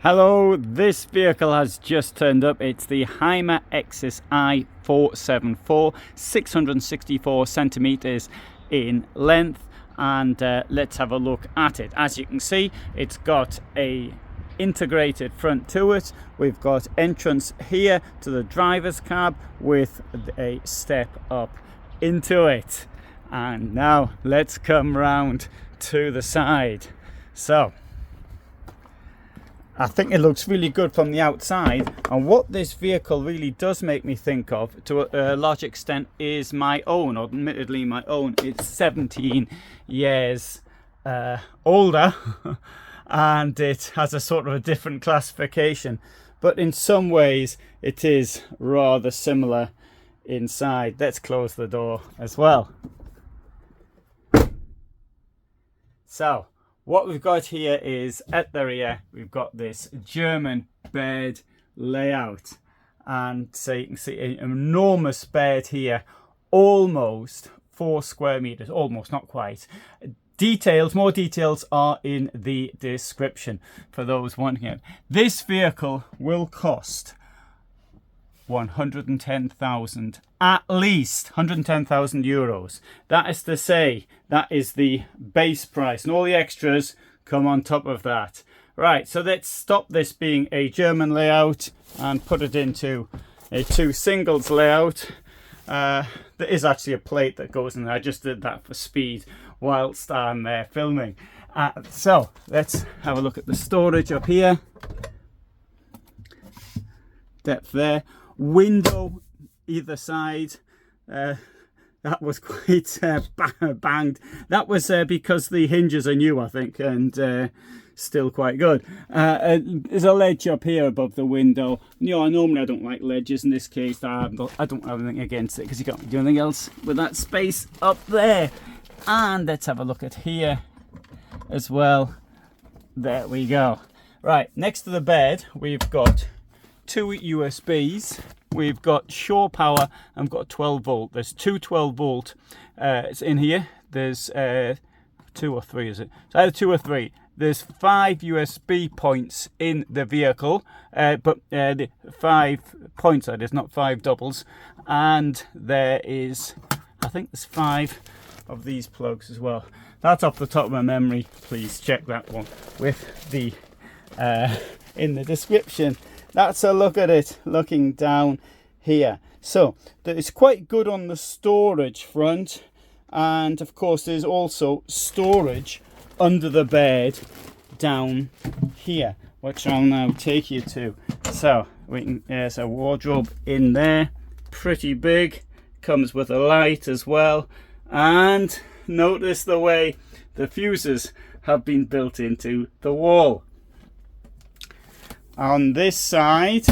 Hello, this vehicle has just turned up. It's the Hymer Exsis i474, 664 centimeters in length, and let's have a look at it. As you can see, it's got a integrated front to it. We've got entrance here to the driver's cab with a step up into it. And now let's come round to the side. So I think it looks really good from the outside, and what this vehicle really does make me think of to a large extent is my own. Admittedly my own, it's 17 years older and it has a sort of a different classification, but in some ways it is rather similar inside. Let's close the door as well. So what we've got here is, at the rear, we've got this German bed layout. And so you can see an enormous bed here, almost 4 square meters, almost, not quite. Details, more details are in the description for those wanting it. This vehicle will cost 110,000, at least 110,000 euros. That is to say, that is the base price, and all the extras come on top of that. Right, so let's stop this being a German layout and put it into a 2 singles layout. There is actually a plate that goes in there. I just did that for speed whilst I'm filming. So let's have a look at the storage up here. Depth there. Window either side. That was quite banged. That was because the hinges are new, I think, and still quite good. There's a ledge up here above the window. You know, normally I don't like ledges. In this case, I don't have anything against it because you can't do anything else with that space up there. And let's have a look at here as well. There we go. Right, next to the bed, we've got 2 USBs. We've got shore power, and we've got 12 volt. There's 2 12 volt. It's in here. There's 2 or 3, is it? So either 2 or 3. There's 5 USB points in the vehicle, but the 5 points, that is, not 5 doubles. And there is, I think there's 5 of these plugs as well. That's off the top of my memory. Please check that one with the in the description. That's a look at it looking down here. So it's quite good on the storage front, and of course there's also storage under the bed down here, which I'll now take you to. So there's a wardrobe in there, pretty big, comes with a light as well, and notice the way the fuses have been built into the wall. On this side,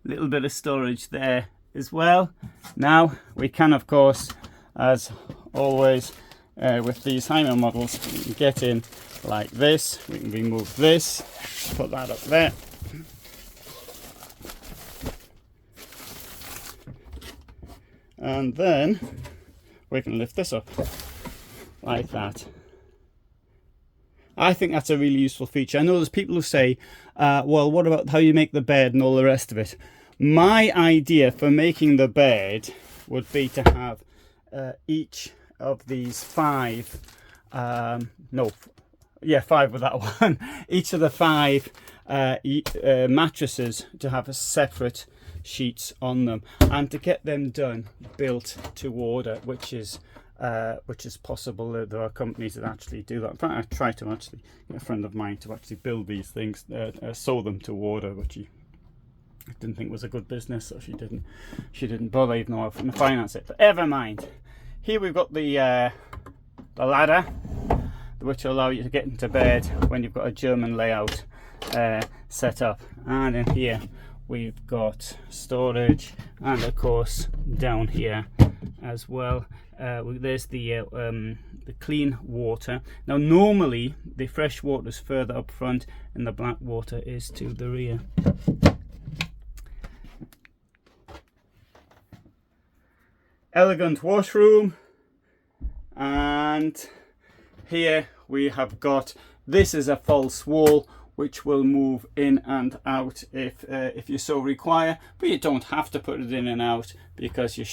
little bit of storage there as well. Now we can, of course, as always with these Hymer models, we can get in like this. We can remove this, put that up there. And then we can lift this up like that. I think that's a really useful feature. I know there's people who say, well, what about how you make the bed and all the rest of it? My idea for making the bed would be to have each of these 5, 5 with that one, each of the 5 mattresses to have a separate sheets on them, and to get them done built to order, which is possible. There are companies that actually do that. In fact, I tried to actually get a friend of mine to actually build these things, sew them to order, which he didn't think was a good business, so she didn't bother, even though I couldn't finance it. But never mind. Here we've got the ladder, which will allow you to get into bed when you've got a German layout set up. And in here we've got storage, and of course down here as well. There's the clean water. Now normally the fresh water is further up front and the black water is to the rear. Elegant washroom, and here we have got This is a false wall which will move in and out if you so require, but you don't have to put it in and out because you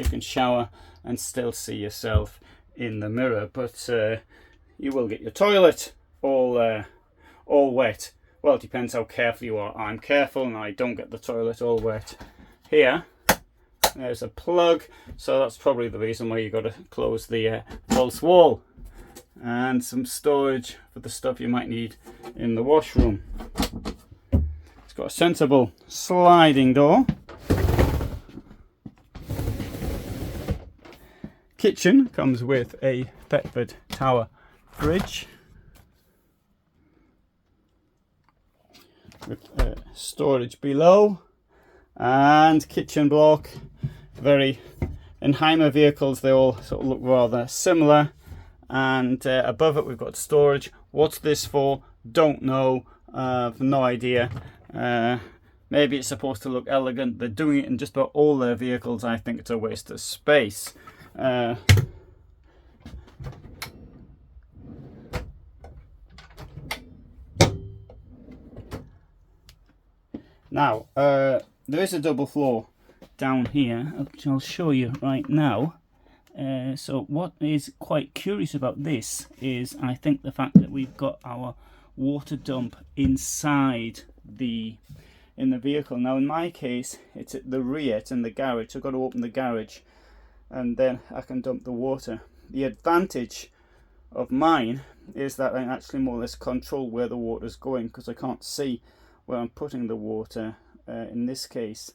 can shower and still see yourself in the mirror. But you will get your toilet all wet. Well, it depends how careful you are. I'm careful and I don't get the toilet all wet. Here, there's a plug, so that's probably the reason why you got to close the false wall. And some storage for the stuff you might need in the washroom. It's got a sensible sliding door. Kitchen comes with a Thetford Tower fridge with storage below, and kitchen block. In Hymer vehicles they all sort of look rather similar. And above it we've got storage. What's this for? Don't know. No idea. Maybe it's supposed to look elegant. They're doing it in just about all their vehicles. I think it's a waste of space. Now, there is a double floor down here, which I'll show you right now. So what is quite curious about this is, I think, the fact that we've got our water dump inside in the vehicle. Now in my case it's at the rear, it's in the garage, so I've got to open the garage and then I can dump the water. The advantage of mine is that I can actually more or less control where the water is going, because I can't see where I'm putting the water in this case.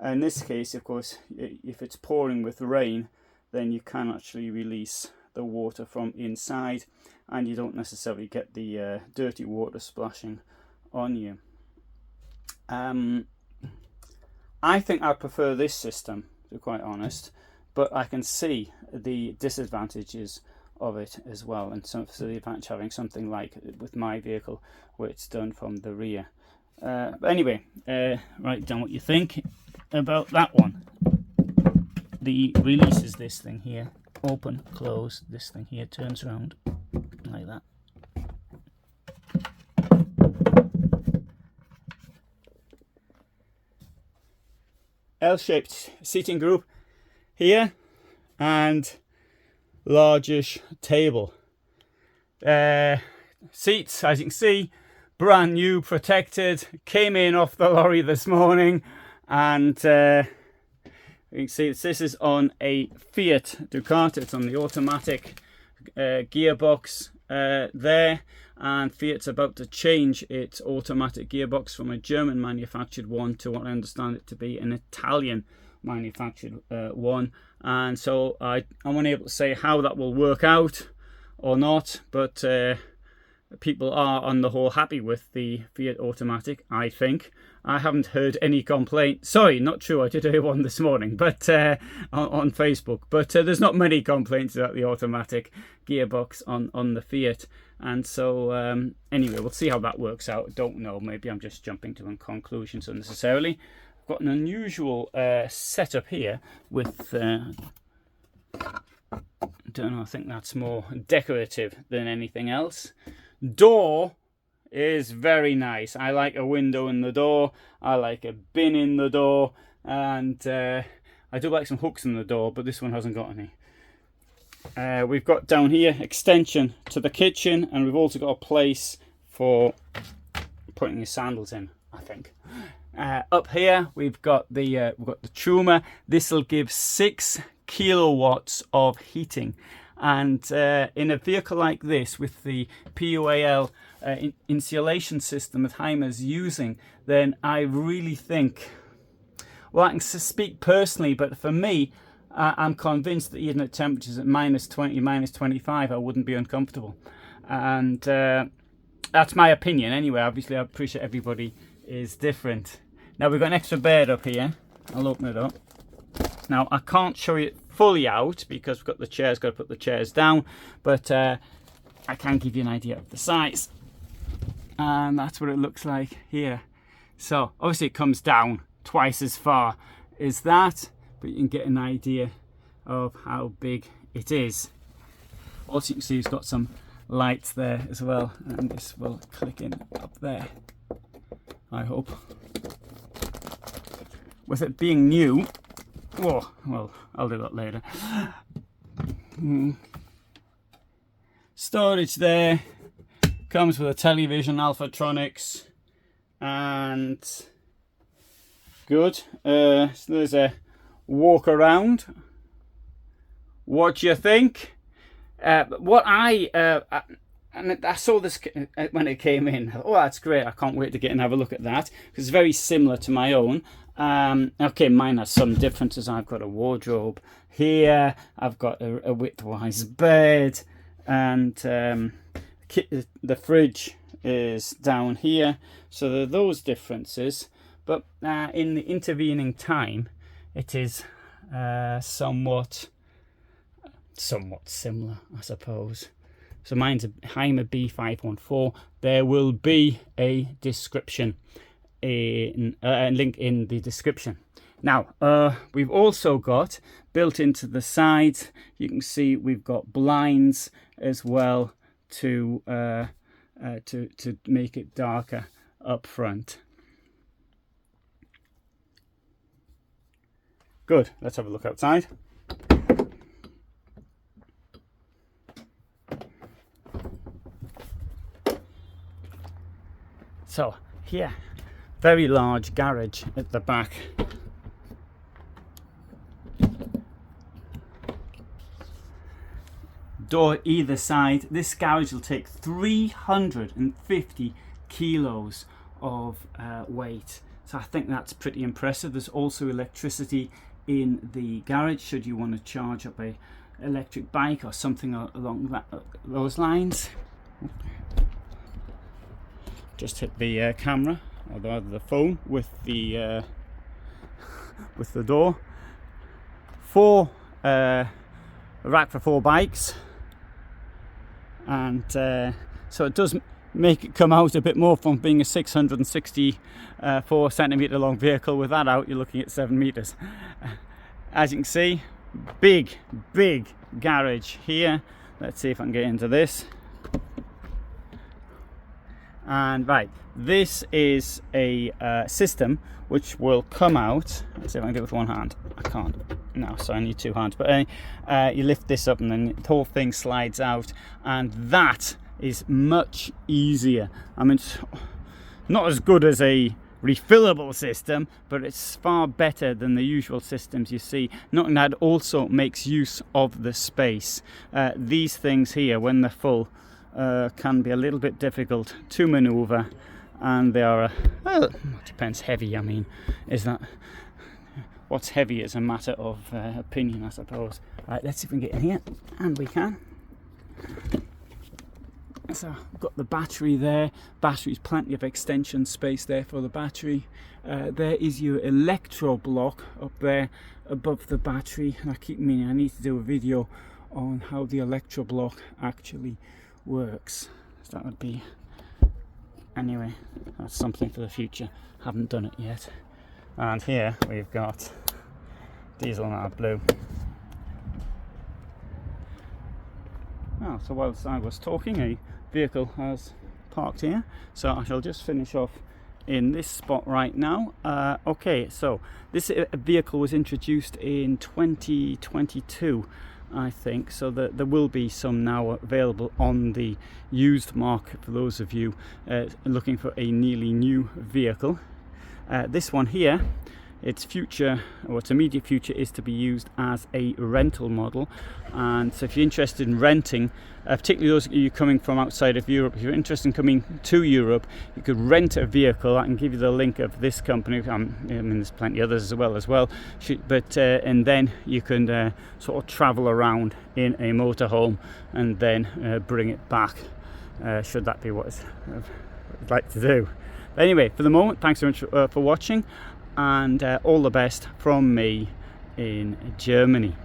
In this case, of course, if it's pouring with rain, then you can actually release the water from inside and you don't necessarily get the dirty water splashing on you. I think I prefer this system, to be quite honest, but I can see the disadvantages of it as well, and so the advantage of having something like with my vehicle where it's done from the rear. But anyway, write down what you think about that one. The release is this thing here, open, close, this thing here turns around like that. L-shaped seating group here and largish table. Seats, as you can see, brand new, protected, came in off the lorry this morning, and you can see this is on a Fiat Ducato. It's on the automatic gearbox there, and Fiat's about to change its automatic gearbox from a German manufactured one to what I understand it to be an Italian manufactured one, and so I'm unable to say how that will work out or not, but people are on the whole happy with the Fiat automatic, I think. I haven't heard any complaint. Sorry, not true, I did hear one this morning, but on Facebook, but there's not many complaints about the automatic gearbox on the Fiat. And so anyway, we'll see how that works out. Don't know, maybe I'm just jumping to conclusions unnecessarily. I've got an unusual setup here with don't know, I think that's more decorative than anything else. Door is very nice. I like a window in the door, I like a bin in the door, and I do like some hooks in the door, but this one hasn't got any. We've got down here extension to the kitchen, and we've also got a place for putting your sandals in, I think. Up here we've got the Truma. This will give 6 kilowatts of heating, and in a vehicle like this with the PUAL insulation system that Hymer's using, then I really think, well, I can speak personally, but for me, I'm convinced that even at temperatures at -20, -25, I wouldn't be uncomfortable. And that's my opinion anyway. Obviously, I appreciate everybody is different. Now, we've got an extra bed up here. I'll open it up. Now, I can't show you it fully out because we've got the chairs, got to put the chairs down, but I can give you an idea of the size. And that's what it looks like here. So, obviously, it comes down twice as far as that, but you can get an idea of how big it is. Also, you can see it's got some lights there as well, and this will click in up there, I hope. With it being new, oh, well, I'll do that later. Storage there, comes with a television, Alphatronics, and good. So there's a walk around. What do you think? What I saw this when it came in. Oh, that's great! I can't wait to get and have a look at that, because it's very similar to my own. Okay, mine has some differences. I've got a wardrobe here. I've got a widthwise bed, and the fridge is down here. So there are those differences. But in the intervening time, it is somewhat similar, I suppose. So mine's a Hymer B514. There will be a description, a link in the description. Now, we've also got built into the sides, you can see we've got blinds as well to make it darker up front. Good, let's have a look outside. So here, very large garage at the back. Door either side. This garage will take 350 kilos of weight. So I think that's pretty impressive. There's also electricity in the garage should you want to charge up a electric bike or something along those lines. Just hit the camera, or rather the phone, with the door. A rack for 4 bikes, and so it does make it come out a bit more from being a 664 centimeter long vehicle. With that out, you're looking at 7 meters. As you can see, big garage here. Let's see if I can get into this. And right, this is a system which will come out. Let's see if I can do it with one hand. I can't. No, so I need 2 hands. But you lift this up and then the whole thing slides out, and that is much easier. I mean, it's not as good as a refillable system, but it's far better than the usual systems you see. Not that also makes use of the space. These things here, when they're full, can be a little bit difficult to maneuver, and they are well, it depends. Heavy, I mean, is that what's heavy is a matter of opinion, I suppose. Right, let's see if we can get in here, and we can. So I've got the battery there. Battery's plenty of extension space there for the battery. There is your electro block up there above the battery, and I keep meaning I need to do a video on how the electro block actually works. So that would be, anyway, that's something for the future. Haven't done it yet. And here we've got diesel and blue. Oh, so whilst I was talking, a vehicle has parked here, so I shall just finish off in this spot right now. Okay, so this vehicle was introduced in 2022, I think, so there will be some now available on the used market for those of you looking for a nearly new vehicle. This one here, its future, or its immediate future, is to be used as a rental model. And so if you're interested in renting, particularly those of you coming from outside of Europe, if you're interested in coming to Europe, you could rent a vehicle. I can give you the link of this company. I mean, there's plenty others as well. But and then you can sort of travel around in a motorhome and then bring it back, should that be what I'd like to do. But anyway, for the moment, thanks so much for watching, and all the best from me in Germany.